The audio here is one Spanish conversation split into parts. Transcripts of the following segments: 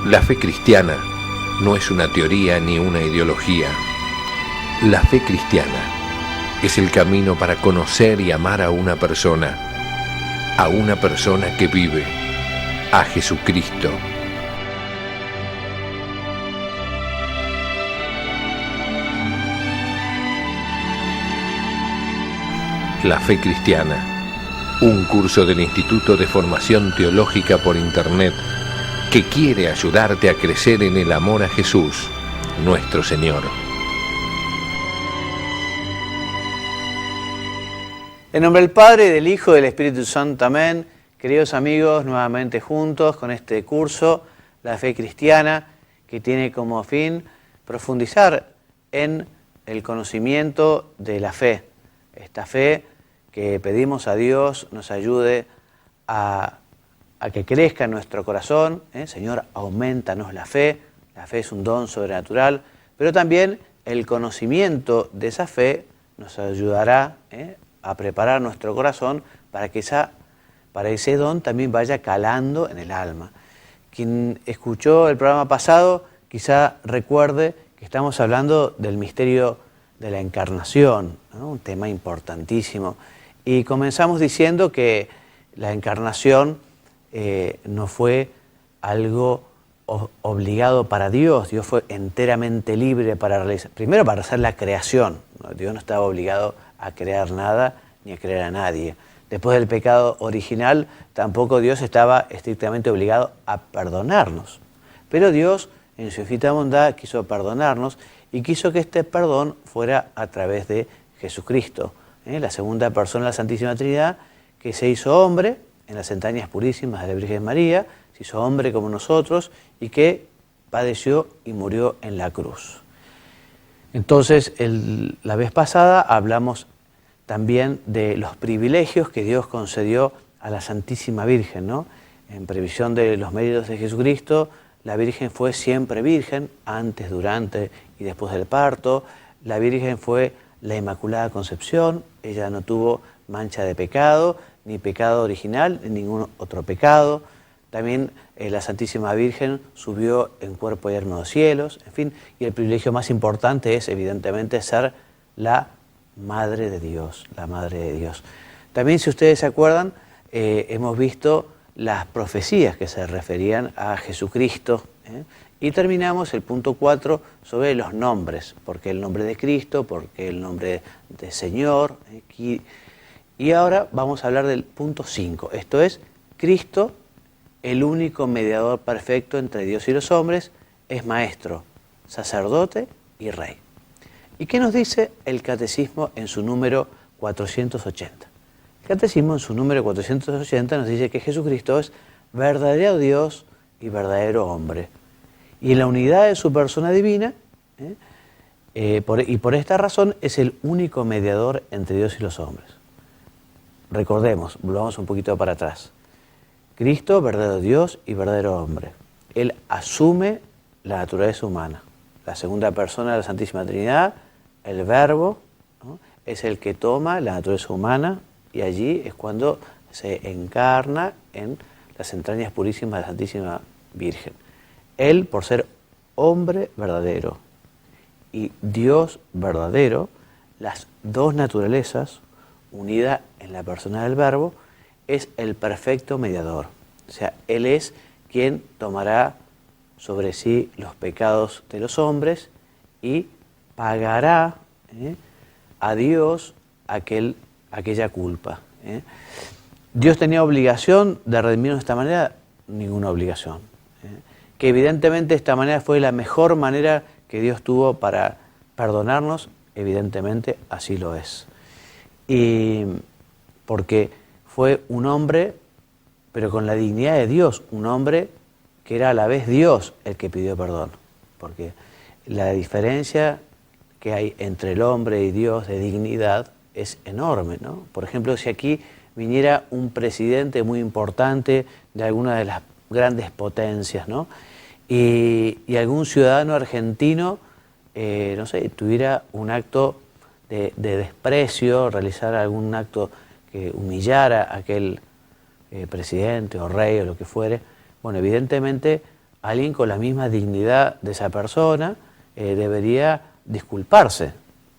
La fe cristiana no es una teoría ni una ideología. La fe cristiana es el camino para conocer y amar a una persona que vive, a Jesucristo. La fe cristiana, un curso del Instituto de Formación Teológica por Internet que quiere ayudarte a crecer en el amor a Jesús, nuestro Señor. En nombre del Padre, del Hijo y del Espíritu Santo. Amén. Queridos amigos, nuevamente juntos con este curso, La Fe Cristiana, que tiene como fin profundizar en el conocimiento de la fe. Esta fe que pedimos a Dios nos ayude a que crezca en nuestro corazón. Señor, aumentanos la fe. La fe es un don sobrenatural, pero también el conocimiento de esa fe nos ayudará a preparar nuestro corazón para que ese don también vaya calando en el alma. Quien escuchó el programa pasado quizá recuerde que estamos hablando del misterio de la encarnación, ¿no? Un tema importantísimo. Y comenzamos diciendo que la encarnación no fue algo obligado para Dios. Dios fue enteramente libre para realizar, primero para hacer la creación, ¿no? Dios no estaba obligado a crear nada ni a crear a nadie. Después del pecado original, tampoco Dios estaba estrictamente obligado a perdonarnos. Pero Dios, en su infinita bondad, quiso perdonarnos y quiso que este perdón fuera a través de Jesucristo, la segunda persona de la Santísima Trinidad, que se hizo hombre en las entrañas purísimas de la Virgen María, se hizo hombre como nosotros y que padeció y murió en la cruz. Entonces, la vez pasada hablamos también de los privilegios que Dios concedió a la Santísima Virgen, ¿no? En previsión de los méritos de Jesucristo, la Virgen fue siempre virgen, antes, durante y después del parto. La Virgen fue la Inmaculada Concepción, ella no tuvo mancha de pecado, ni pecado original, ni ningún otro pecado. También la Santísima Virgen subió en cuerpo y alma a los cielos, en fin, y el privilegio más importante es evidentemente ser la Madre de Dios, la Madre de Dios. También, si ustedes se acuerdan, hemos visto las profecías que se referían a Jesucristo, y terminamos el punto 4 sobre los nombres, porque el nombre de Cristo, porque el nombre de Señor, y ahora vamos a hablar del punto 5, esto es, Cristo, el único mediador perfecto entre Dios y los hombres, es maestro, sacerdote y rey. ¿Y qué nos dice el Catecismo en su número 480? El Catecismo en su número 480 nos dice que Jesucristo es verdadero Dios y verdadero hombre. Y en la unidad de su persona divina, y por esta razón es el único mediador entre Dios y los hombres. Recordemos, volvamos un poquito para atrás. Cristo, verdadero Dios y verdadero hombre. Él asume la naturaleza humana. La segunda persona de la Santísima Trinidad, el Verbo, ¿no? Es el que toma la naturaleza humana y allí es cuando se encarna en las entrañas purísimas de la Santísima Virgen. Él, por ser hombre verdadero y Dios verdadero, las dos naturalezas unidas en la persona del Verbo, es el perfecto mediador. O sea, Él es quien tomará sobre sí los pecados de los hombres y pagará a Dios aquella culpa. ¿Dios tenía obligación de redimirnos de esta manera? Ninguna obligación. Que evidentemente esta manera fue la mejor manera que Dios tuvo para perdonarnos, evidentemente así lo es. Y porque fue un hombre, pero con la dignidad de Dios, un hombre que era a la vez Dios el que pidió perdón. Porque la diferencia que hay entre el hombre y Dios de dignidad es enorme, ¿no? Por ejemplo, si aquí viniera un presidente muy importante de alguna de las grandes potencias, ¿no? Y algún ciudadano argentino, no sé, tuviera un acto de desprecio, realizar algún acto que humillara a aquel presidente o rey o lo que fuere, bueno, evidentemente alguien con la misma dignidad de esa persona debería disculparse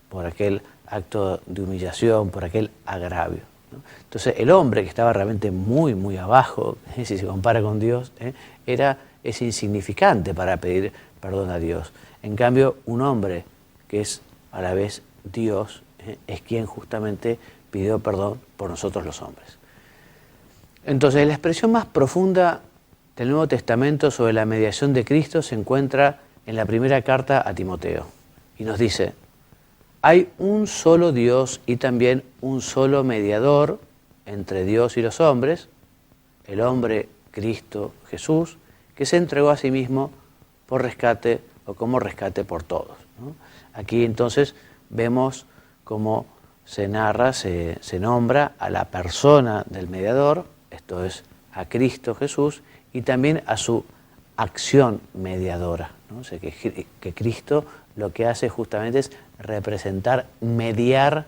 por aquel acto de humillación, por aquel agravio, ¿no? Entonces el hombre que estaba realmente muy, muy abajo, si se compara con Dios, es insignificante para pedir perdón a Dios. En cambio, un hombre que es a la vez Dios, es quien justamente pidió perdón por nosotros los hombres. Entonces, la expresión más profunda del Nuevo Testamento sobre la mediación de Cristo se encuentra en la primera carta a Timoteo. Y nos dice, hay un solo Dios y también un solo mediador entre Dios y los hombres, el hombre Cristo Jesús, que se entregó a sí mismo por rescate o como rescate por todos, ¿no? Aquí entonces vemos cómo se narra, se nombra a la persona del mediador, esto es a Cristo Jesús, y también a su acción mediadora, ¿no? O sea, que Cristo lo que hace justamente es representar, mediar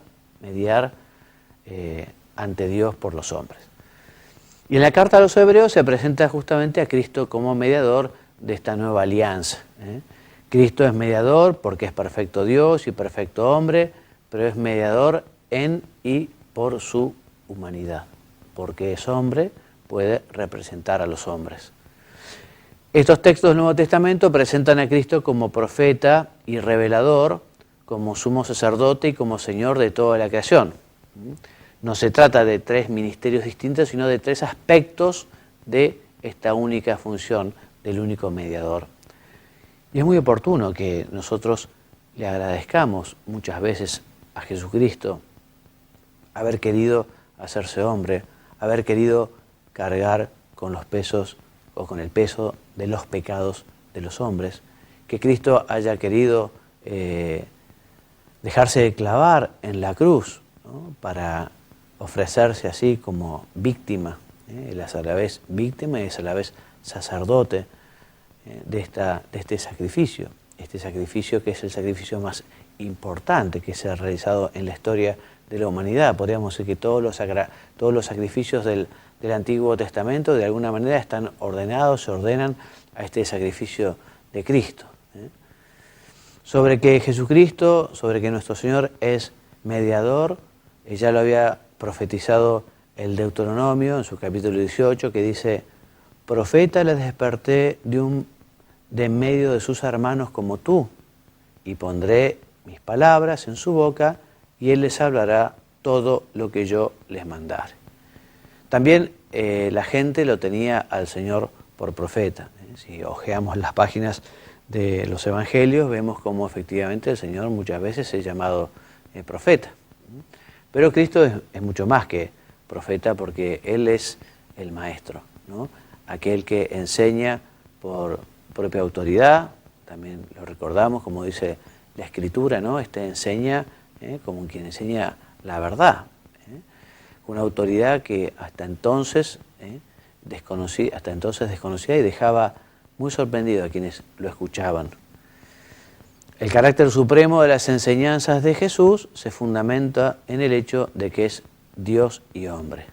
ante Dios por los hombres. Y en la carta a los Hebreos se presenta justamente a Cristo como mediador de esta nueva alianza, ¿eh? Cristo es mediador porque es perfecto Dios y perfecto hombre, pero es mediador en y por su humanidad. Porque es hombre, puede representar a los hombres. Estos textos del Nuevo Testamento presentan a Cristo como profeta y revelador, como sumo sacerdote y como Señor de toda la creación. No se trata de tres ministerios distintos, sino de tres aspectos de esta única función del único mediador. Y es muy oportuno que nosotros le agradezcamos muchas veces a Jesucristo haber querido hacerse hombre, haber querido cargar con los pesos o con el peso de los pecados de los hombres, que Cristo haya querido dejarse clavar en la cruz, ¿no? Para ofrecerse así como víctima, él es a la vez víctima y es a la vez sacerdote de este sacrificio que es el sacrificio más importante que se ha realizado en la historia de la humanidad. Podríamos decir que todos los sacrificios del Antiguo Testamento de alguna manera están ordenados, se ordenan a este sacrificio de Cristo. Sobre que Jesucristo, sobre que nuestro Señor es mediador, ya lo había profetizado el Deuteronomio en su capítulo 18, que dice: profeta les desperté de en medio de sus hermanos como tú, y pondré mis palabras en su boca, y él les hablará todo lo que yo les mandare. También la gente lo tenía al Señor por profeta. Si hojeamos las páginas de los evangelios, vemos cómo efectivamente el Señor muchas veces es llamado profeta. Pero Cristo es mucho más que profeta, porque Él es el maestro, ¿no? Aquel que enseña por propia autoridad, también lo recordamos, como dice la Escritura, ¿no? Enseña como quien enseña la verdad, una autoridad que hasta entonces desconocía y dejaba muy sorprendido a quienes lo escuchaban. El carácter supremo de las enseñanzas de Jesús se fundamenta en el hecho de que es Dios y hombre.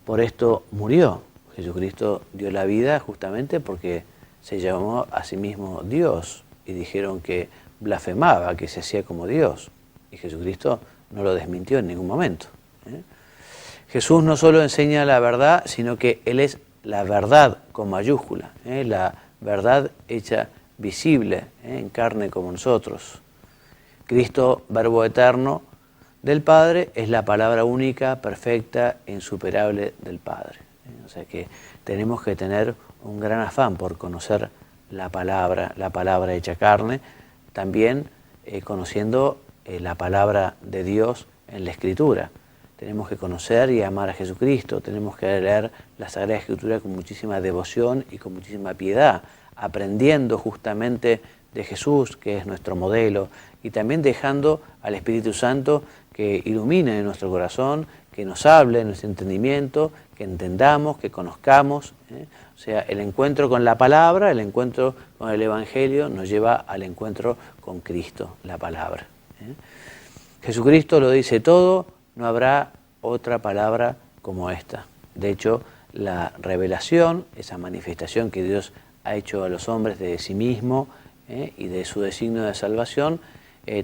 Por esto murió. Jesucristo dio la vida justamente porque se llamó a sí mismo Dios y dijeron que blasfemaba, que se hacía como Dios. Y Jesucristo no lo desmintió en ningún momento. Jesús no solo enseña la verdad, sino que Él es la verdad con mayúscula, la verdad hecha visible, en carne como nosotros. Cristo, Verbo eterno del Padre, es la palabra única, perfecta e insuperable del Padre. O sea que tenemos que tener un gran afán por conocer la palabra hecha carne, también conociendo la palabra de Dios en la Escritura. Tenemos que conocer y amar a Jesucristo, tenemos que leer la Sagrada Escritura con muchísima devoción y con muchísima piedad, aprendiendo justamente de Jesús, que es nuestro modelo, y también dejando al Espíritu Santo que ilumine nuestro corazón, que nos hable en nuestro entendimiento, que entendamos, que conozcamos. O sea, el encuentro con la palabra, el encuentro con el Evangelio nos lleva al encuentro con Cristo, la palabra. Jesucristo lo dice todo, no habrá otra palabra como esta. De hecho, la revelación, esa manifestación que Dios ha hecho a los hombres de sí mismo y de su designio de salvación,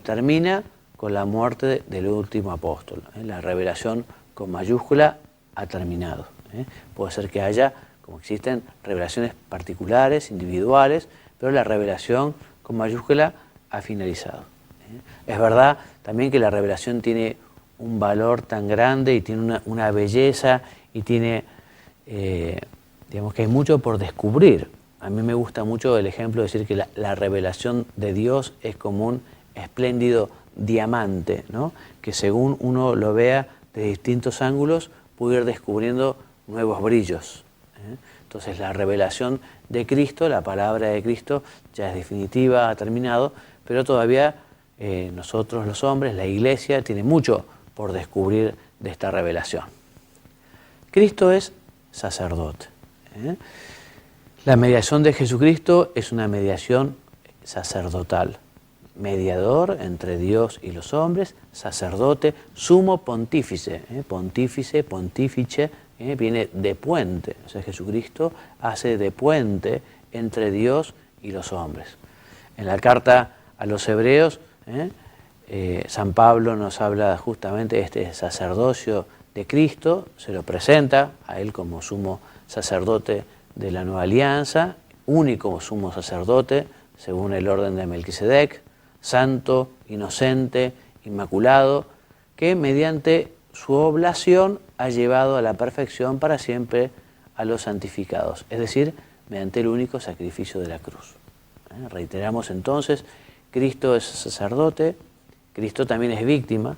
termina con la muerte del último apóstol. La revelación con mayúscula ha terminado. Puede ser que haya, como existen, revelaciones particulares, individuales, pero la revelación con mayúscula ha finalizado. Es verdad también que la revelación tiene un valor tan grande y tiene una belleza y tiene, digamos que hay mucho por descubrir. A mí me gusta mucho el ejemplo de decir que la revelación de Dios es como un espléndido diamante, ¿no? Que según uno lo vea de distintos ángulos puede ir descubriendo nuevos brillos. Entonces la revelación de Cristo, la palabra de Cristo ya es definitiva, ha terminado, pero todavía nosotros los hombres, la Iglesia, tiene mucho por descubrir de esta revelación. Cristo es sacerdote. La mediación de Jesucristo es una mediación sacerdotal. Mediador entre Dios y los hombres, sacerdote, sumo pontífice. Pontífice, pontífice, viene de puente. O sea, Jesucristo hace de puente entre Dios y los hombres. En la carta a los Hebreos, San Pablo nos habla justamente de este sacerdocio de Cristo, se lo presenta a él como sumo sacerdote de la nueva alianza, único sumo sacerdote según el orden de Melquisedec, santo, inocente, inmaculado, que mediante su oblación ha llevado a la perfección para siempre a los santificados, es decir, mediante el único sacrificio de la cruz. Reiteramos entonces, Cristo es sacerdote, Cristo también es víctima,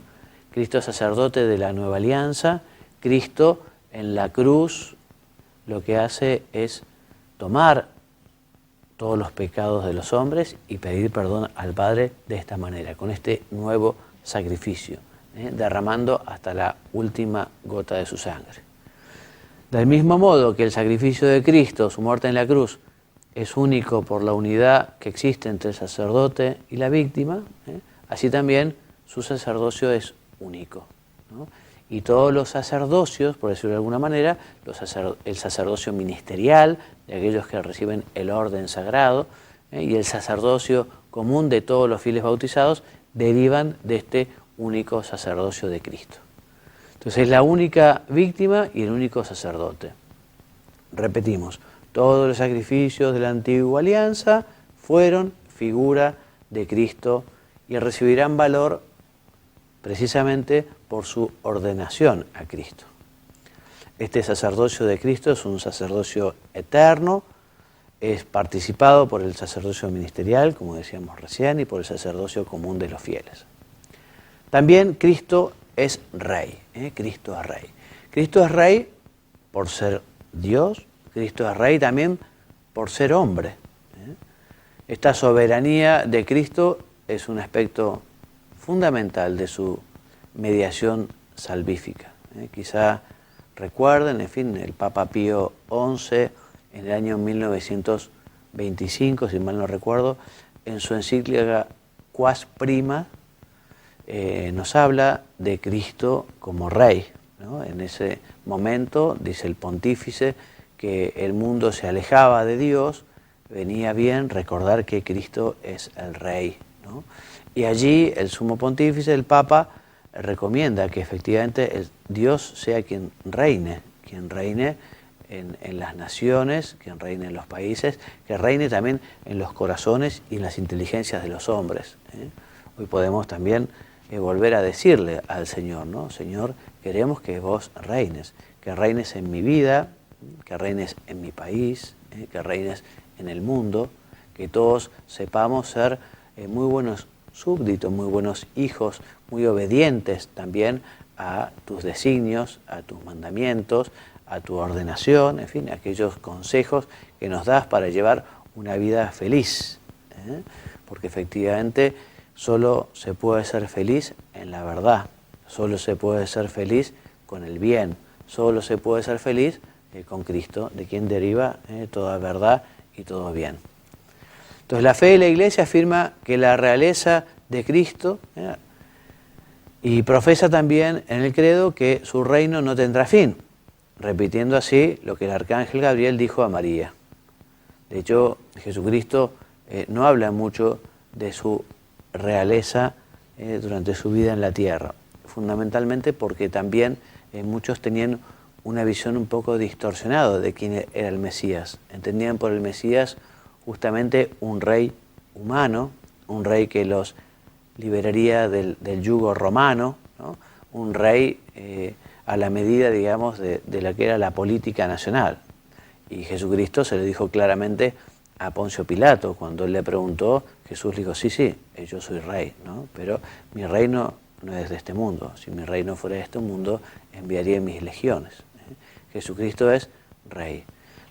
Cristo es sacerdote de la nueva alianza, Cristo en la cruz lo que hace es tomar todos los pecados de los hombres y pedir perdón al Padre de esta manera, con este nuevo sacrificio, derramando hasta la última gota de su sangre. Del mismo modo que el sacrificio de Cristo, su muerte en la cruz, es único por la unidad que existe entre el sacerdote y la víctima, así también su sacerdocio es único, ¿no? Y todos los sacerdocios, por decirlo de alguna manera, el sacerdocio ministerial, de aquellos que reciben el orden sagrado, y el sacerdocio común de todos los fieles bautizados, derivan de este único sacerdocio de Cristo. Entonces es la única víctima y el único sacerdote. Repetimos, todos los sacrificios de la antigua alianza fueron figura de Cristo y recibirán valor precisamente por su ordenación a Cristo. Este sacerdocio de Cristo es un sacerdocio eterno, es participado por el sacerdocio ministerial, como decíamos recién, y por el sacerdocio común de los fieles. También Cristo es Rey, Cristo es Rey. Cristo es Rey por ser Dios, Cristo es Rey también por ser hombre. Esta soberanía de Cristo es un aspecto fundamental de su mediación salvífica. Quizá recuerden, en fin, el Papa Pío XI, en el año 1925, si mal no recuerdo, en su encíclica Quas Prima, nos habla de Cristo como Rey, ¿no? En ese momento, dice el pontífice, que el mundo se alejaba de Dios, venía bien recordar que Cristo es el Rey, ¿no? Y allí el sumo pontífice, el Papa, recomienda que efectivamente Dios sea quien reine en las naciones, quien reine en los países, que reine también en los corazones y en las inteligencias de los hombres. Hoy podemos también volver a decirle al Señor, ¿no? Señor, queremos que vos reines en mi vida, que reines en mi país, que reines en el mundo, que todos sepamos ser muy buenos súbditos, muy buenos hijos, muy obedientes también a tus designios, a tus mandamientos, a tu ordenación, en fin, aquellos consejos que nos das para llevar una vida feliz. Porque efectivamente solo se puede ser feliz en la verdad, solo se puede ser feliz con el bien, solo se puede ser feliz con Cristo, de quien deriva toda verdad y todo bien. Entonces la fe de la Iglesia afirma que la realeza de Cristo y profesa también en el credo que su reino no tendrá fin, repitiendo así lo que el arcángel Gabriel dijo a María. De hecho, Jesucristo no habla mucho de su realeza durante su vida en la tierra, fundamentalmente porque también muchos tenían una visión un poco distorsionada de quién era el Mesías. Entendían por el Mesías justamente un rey humano, un rey que los liberaría del yugo romano, ¿no? Un rey a la medida, digamos, de la que era la política nacional. Y Jesucristo se lo dijo claramente a Poncio Pilato, cuando él le preguntó, Jesús le dijo, sí, yo soy rey, ¿no? Pero mi reino no es de este mundo. Si mi reino fuera de este mundo, enviaría mis legiones. Jesucristo es rey.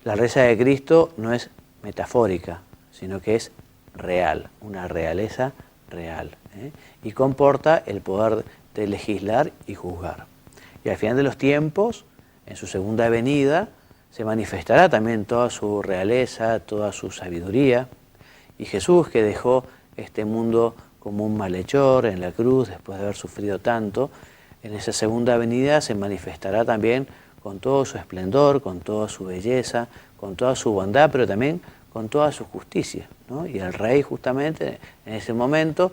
La realeza de Cristo no es metafórica, sino que es real, una realeza real, y comporta el poder de legislar y juzgar. Y al final de los tiempos, en su segunda venida, se manifestará también toda su realeza, toda su sabiduría. Y Jesús, que dejó este mundo como un malhechor en la cruz, después de haber sufrido tanto, en esa segunda venida se manifestará también con todo su esplendor, con toda su belleza, con toda su bondad, pero también con toda su justicia, ¿no? Y el rey justamente en ese momento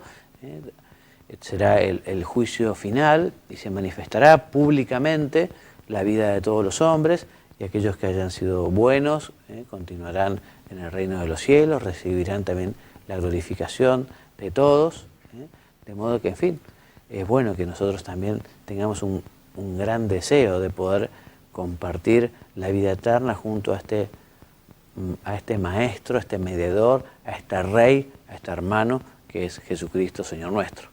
será el juicio final y se manifestará públicamente la vida de todos los hombres, y aquellos que hayan sido buenos continuarán en el reino de los cielos, recibirán también la glorificación de todos, de modo que, en fin, es bueno que nosotros también tengamos un gran deseo de poder compartir la vida eterna junto a este maestro, a este mediador, a este rey, a este hermano que es Jesucristo, Señor nuestro.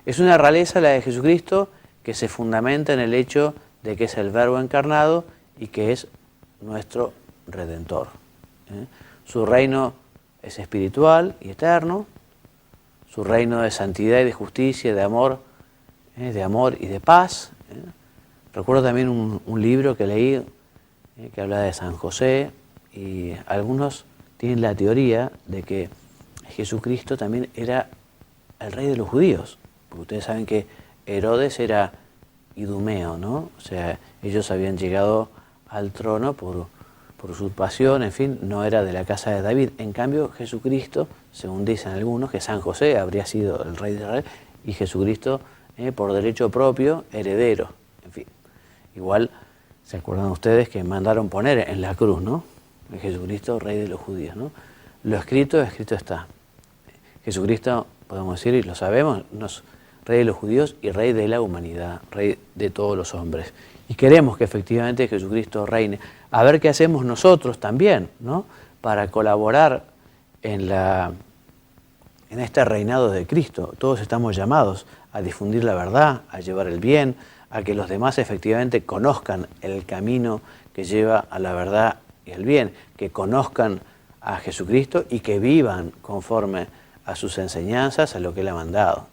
Es una realeza la de Jesucristo que se fundamenta en el hecho de que es el Verbo encarnado y que es nuestro Redentor. Su reino es espiritual y eterno, su reino de santidad y de justicia, de amor y de paz. Recuerdo también un libro que leí que habla de San José, y algunos tienen la teoría de que Jesucristo también era el rey de los judíos, porque ustedes saben que Herodes era idumeo, ¿no? O sea, ellos habían llegado al trono por usurpación, en fin, no era de la casa de David. En cambio, Jesucristo, según dicen algunos, que San José habría sido el rey de Israel, y Jesucristo, por derecho propio, heredero. En fin, igual, ¿se acuerdan ustedes que mandaron poner en la cruz, ¿no? Jesucristo, rey de los judíos, ¿no? Lo escrito está. Jesucristo, podemos decir, y lo sabemos, rey de los judíos y rey de la humanidad, rey de todos los hombres. Y queremos que efectivamente Jesucristo reine. A ver qué hacemos nosotros también, ¿no? Para colaborar en este reinado de Cristo. Todos estamos llamados a difundir la verdad, a llevar el bien, a que los demás efectivamente conozcan el camino que lleva a la verdad y el bien, que conozcan a Jesucristo y que vivan conforme a sus enseñanzas, a lo que Él ha mandado.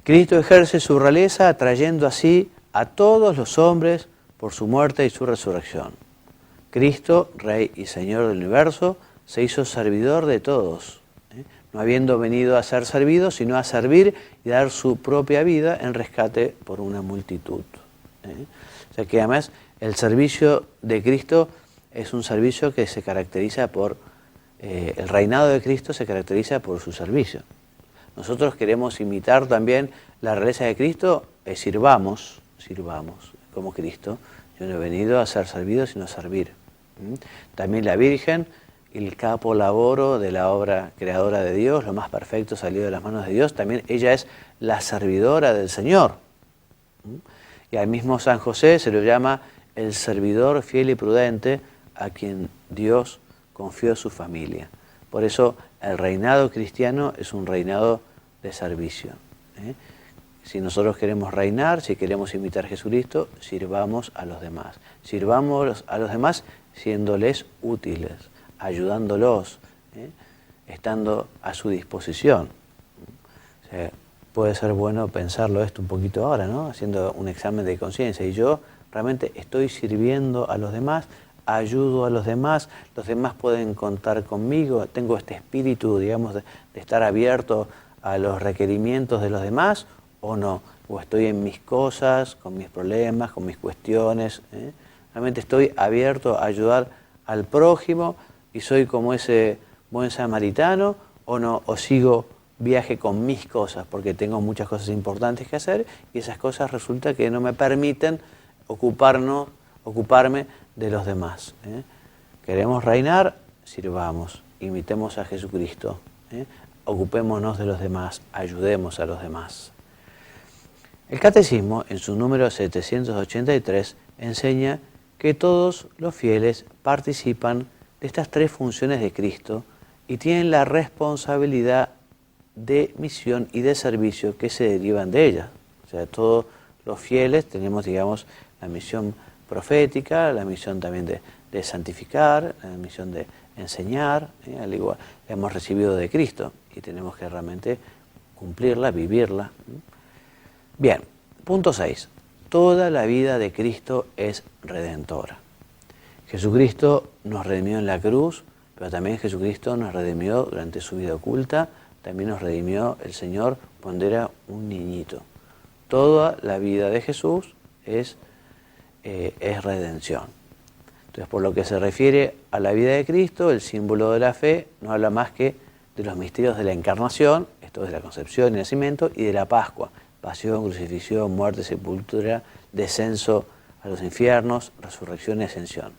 Cristo ejerce su realeza atrayendo así a todos los hombres por su muerte y su resurrección. Cristo, Rey y Señor del universo, se hizo servidor de todos, no habiendo venido a ser servido, sino a servir y dar su propia vida en rescate por una multitud. O sea que además el servicio de Cristo es un servicio que se caracteriza por, el reinado de Cristo se caracteriza por su servicio. Nosotros queremos imitar también la realeza de Cristo, sirvamos como Cristo. Yo no he venido a ser servido, sino a servir. También la Virgen, el capo laboro de la obra creadora de Dios, lo más perfecto salido de las manos de Dios, también ella es la servidora del Señor. Y al mismo San José se lo llama el servidor fiel y prudente a quien Dios confió su familia. Por eso el reinado cristiano es un reinado de servicio. Si nosotros queremos reinar, si queremos imitar a Jesucristo, sirvamos a los demás. Sirvamos a los demás siéndoles útiles, ayudándolos, estando a su disposición. O sea, puede ser bueno pensarlo esto un poquito ahora, ¿no? Haciendo un examen de conciencia. Y yo realmente estoy sirviendo a los demás, ayudo a los demás pueden contar conmigo, tengo este espíritu, digamos, de estar abierto a los requerimientos de los demás, o no, o estoy en mis cosas, con mis problemas, con mis cuestiones. Realmente estoy abierto a ayudar al prójimo y soy como ese buen samaritano, o no, o sigo viaje con mis cosas, porque tengo muchas cosas importantes que hacer y esas cosas resulta que no me permiten ocuparme de los demás. Queremos reinar, sirvamos, imitemos a Jesucristo, ocupémonos de los demás, ayudemos a los demás. El Catecismo, en su número 783, enseña que todos los fieles participan de estas tres funciones de Cristo y tienen la responsabilidad de misión y de servicio que se derivan de ellas. O sea, todos los fieles tenemos, digamos, la misión profética, la misión también de santificar, la misión de enseñar, al igual la hemos recibido de Cristo y tenemos que realmente cumplirla, vivirla. Bien, punto 6. Toda la vida de Cristo es redentora. Jesucristo nos redimió en la cruz, pero también Jesucristo nos redimió durante su vida oculta, también nos redimió el Señor cuando era un niñito. Toda la vida de Jesús es redención. Entonces, por lo que se refiere a la vida de Cristo, el símbolo de la fe no habla más que de los misterios de la encarnación, esto es de la concepción y nacimiento, y de la Pascua, pasión, crucifixión, muerte, sepultura, descenso a los infiernos, resurrección y ascensión.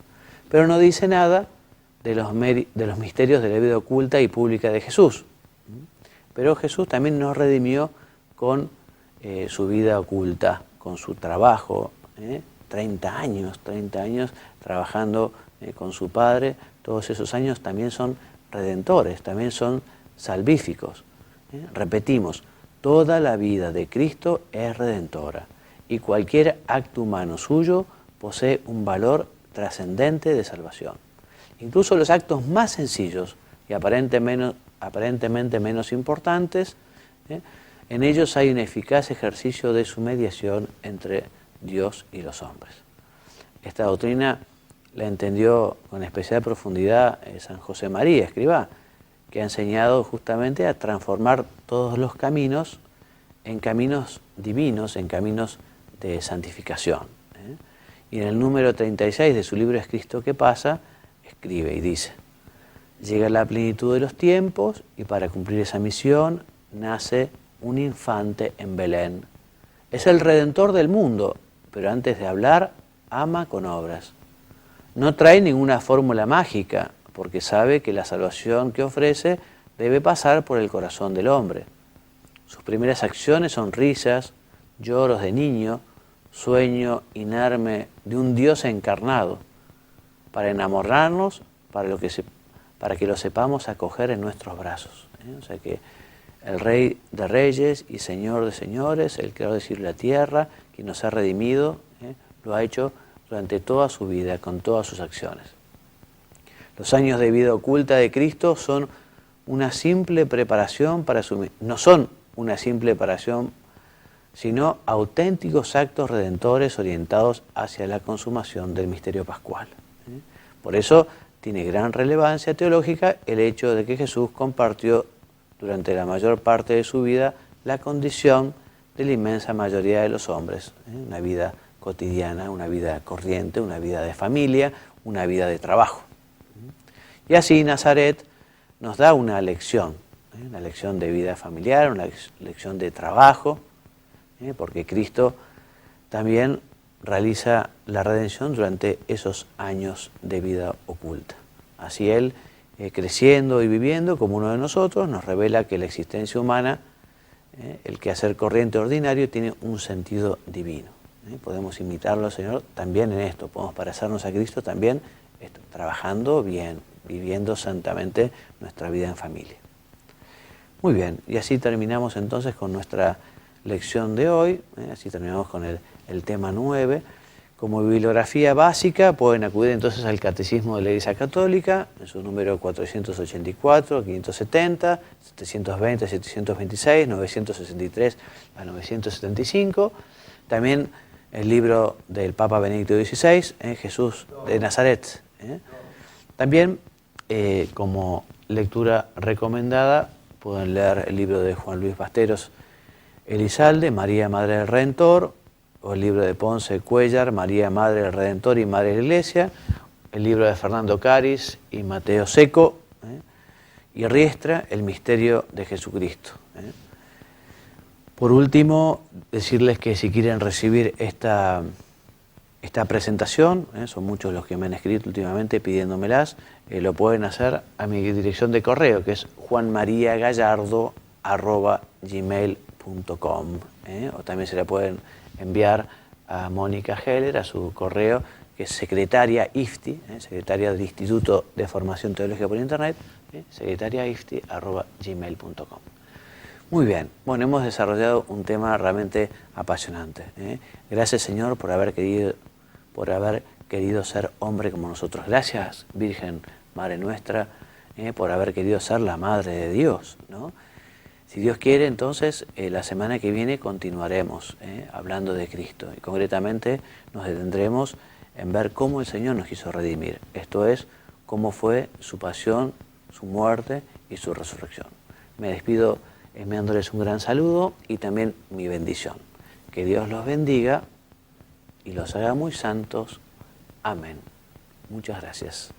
Pero no dice nada de los misterios de la vida oculta y pública de Jesús. Pero Jesús también nos redimió con su vida oculta, con su trabajo, 30 años trabajando con su Padre. Todos esos años también son redentores, también son salvíficos. Repetimos, toda la vida de Cristo es redentora y cualquier acto humano suyo posee un valor trascendente de salvación. Incluso los actos más sencillos y aparentemente menos importantes, en ellos hay un eficaz ejercicio de su mediación entre Dios y los hombres. Esta doctrina la entendió con especial profundidad San José María Escrivá, que ha enseñado justamente a transformar todos los caminos en caminos divinos, en caminos de santificación. Y en el número 36 de su libro Es Cristo que pasa, escribe y dice: llega la plenitud de los tiempos y para cumplir esa misión nace un infante en Belén. Es el Redentor del mundo, pero antes de hablar, ama con obras. No trae ninguna fórmula mágica, porque sabe que la salvación que ofrece debe pasar por el corazón del hombre. Sus primeras acciones son risas, lloros de niño, sueño inerme de un Dios encarnado, para enamorarnos, para que lo sepamos acoger en nuestros brazos. O sea que el Rey de Reyes y Señor de Señores, el Creador del cielo y la tierra, quien nos ha redimido, lo ha hecho durante toda su vida, con todas sus acciones. Los años de vida oculta de Cristo son una simple preparación para no son una simple preparación, sino auténticos actos redentores orientados hacia la consumación del misterio pascual. Por eso tiene gran relevancia teológica el hecho de que Jesús compartió durante la mayor parte de su vida la condición de la inmensa mayoría de los hombres, una vida cotidiana, una vida corriente, una vida de familia, una vida de trabajo. Y así Nazaret nos da una lección de vida familiar, una lección de trabajo, porque Cristo también realiza la redención durante esos años de vida oculta. Así Él, creciendo y viviendo como uno de nosotros, nos revela que la existencia humana, el quehacer corriente ordinario, tiene un sentido divino. Podemos imitarlo al Señor también en esto, podemos parecernos a Cristo también trabajando bien, viviendo santamente nuestra vida en familia. Muy bien, y así terminamos entonces con nuestra lección de hoy, así terminamos con el tema 9. Como bibliografía básica pueden acudir entonces al Catecismo de la Iglesia Católica, en su número 484, 570, 720, 726, 963 a 975. También el libro del Papa Benedicto XVI, Jesús de Nazaret. También, como lectura recomendada, pueden leer el libro de Juan Luis Basteros Elizalde, María Madre del Redentor, o el libro de Ponce Cuellar, María Madre del Redentor y Madre de la Iglesia, el libro de Fernando Caris y Mateo Seco, y Riestra, El misterio de Jesucristo. Por último, decirles que si quieren recibir esta presentación, son muchos los que me han escrito últimamente pidiéndomelas, lo pueden hacer a mi dirección de correo, que es juanmariagallardo@gmail.com, o también se la pueden enviar a Mónica Heller, a su correo, que es secretaria IFTI, secretaria del Instituto de Formación Teológica por Internet, secretariaifti@gmail.com. Muy bien, bueno, hemos desarrollado un tema realmente apasionante. Gracias, Señor, por haber querido ser hombre como nosotros. Gracias, Virgen Madre nuestra, por haber querido ser la Madre de Dios, ¿no? Si Dios quiere, entonces, la semana que viene continuaremos hablando de Cristo. Y concretamente nos detendremos en ver cómo el Señor nos quiso redimir. Esto es, cómo fue su pasión, su muerte y su resurrección. Me despido enviándoles un gran saludo y también mi bendición. Que Dios los bendiga y los haga muy santos. Amén. Muchas gracias.